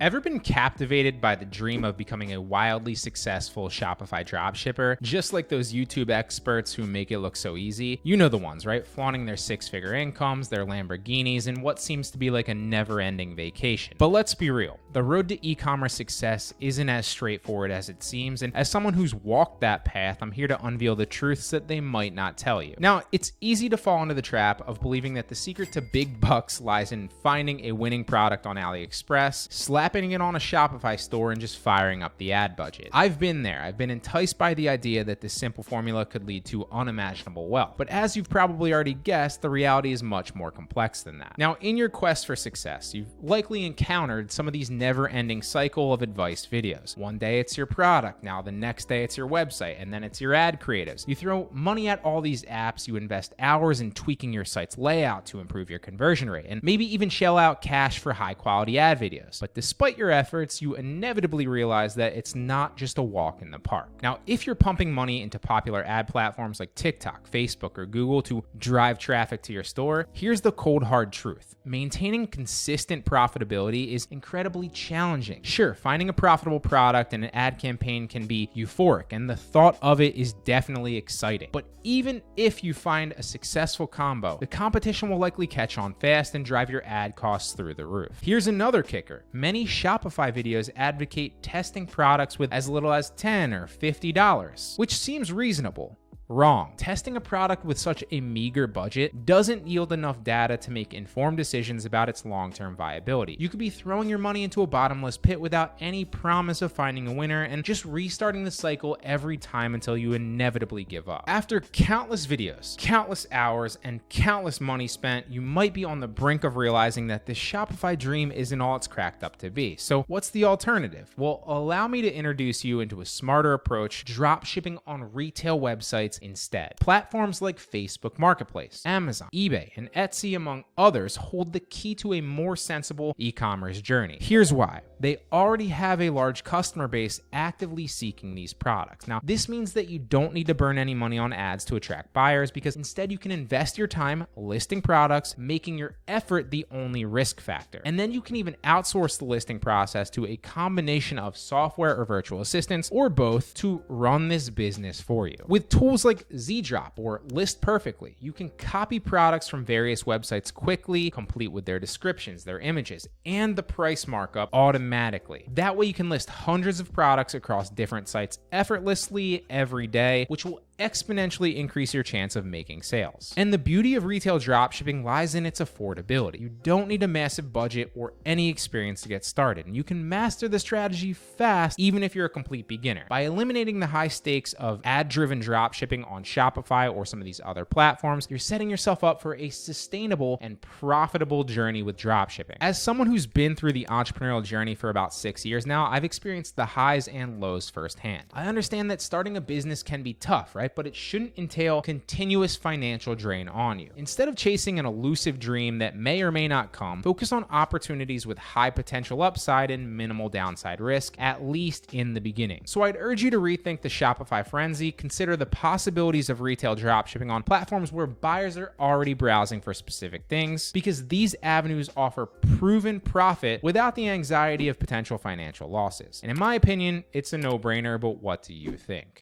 Ever been captivated by the dream of becoming a wildly successful Shopify dropshipper? Just like those YouTube experts who make it look so easy. You know the ones, right? Flaunting their six-figure incomes, their Lamborghinis, and what seems to be like a never-ending vacation. But let's be real. The road to e-commerce success isn't as straightforward as it seems, and as someone who's walked that path, I'm here to unveil the truths that they might not tell you. Now, it's easy to fall into the trap of believing that the secret to big bucks lies in finding a winning product on AliExpress, slapping it on a Shopify store, and just firing up the ad budget. I've been there. I've been enticed by the idea that this simple formula could lead to unimaginable wealth. But as you've probably already guessed, the reality is much more complex than that. Now, in your quest for success, you've likely encountered some of these never-ending cycle of advice videos. One day it's your product, now the next day it's your website, and then it's your ad creatives. You throw money at all these apps, you invest hours in tweaking your site's layout to improve your conversion rate, and maybe even shell out cash for high-quality ad videos. But despite your efforts, you inevitably realize that it's not just a walk in the park. Now, if you're pumping money into popular ad platforms like TikTok, Facebook, or Google to drive traffic to your store, here's the cold hard truth. Maintaining consistent profitability is incredibly challenging. Sure, finding a profitable product and an ad campaign can be euphoric, and the thought of it is definitely exciting. But even if you find a successful combo, the competition will likely catch on fast and drive your ad costs through the roof. Here's another kicker. Many Shopify videos advocate testing products with as little as $10 or $50, which seems reasonable. Wrong. Testing a product with such a meager budget doesn't yield enough data to make informed decisions about its long-term viability. You could be throwing your money into a bottomless pit without any promise of finding a winner and just restarting the cycle every time until you inevitably give up. After countless videos, countless hours, and countless money spent, you might be on the brink of realizing that the Shopify dream isn't all it's cracked up to be. So what's the alternative? Well, allow me to introduce you into a smarter approach, dropshipping on retail websites instead. Platforms like Facebook Marketplace, Amazon, eBay, and Etsy, among others, hold the key to a more sensible e-commerce journey. Here's why. They already have a large customer base actively seeking these products. Now, this means that you don't need to burn any money on ads to attract buyers, because instead you can invest your time listing products, making your effort the only risk factor. And then you can even outsource the listing process to a combination of software or virtual assistants, or both, to run this business for you. With tools like Z-Drop or List Perfectly, you can copy products from various websites quickly, complete with their descriptions, their images, and the price markup automatically. That way you can list hundreds of products across different sites effortlessly every day, which will exponentially increase your chance of making sales. And the beauty of retail dropshipping lies in its affordability. You don't need a massive budget or any experience to get started, and you can master the strategy fast even if you're a complete beginner. By eliminating the high stakes of ad-driven dropshipping on Shopify or some of these other platforms, you're setting yourself up for a sustainable and profitable journey with dropshipping. As someone who's been through the entrepreneurial journey for about 6 years now, I've experienced the highs and lows firsthand. I understand that starting a business can be tough, right? But it shouldn't entail continuous financial drain on you. Instead of chasing an elusive dream that may or may not come, focus on opportunities with high potential upside and minimal downside risk, at least in the beginning. So I'd urge you to rethink the Shopify frenzy, consider the possibilities of retail dropshipping on platforms where buyers are already browsing for specific things, because these avenues offer proven profit without the anxiety of potential financial losses. And in my opinion, it's a no-brainer, but what do you think?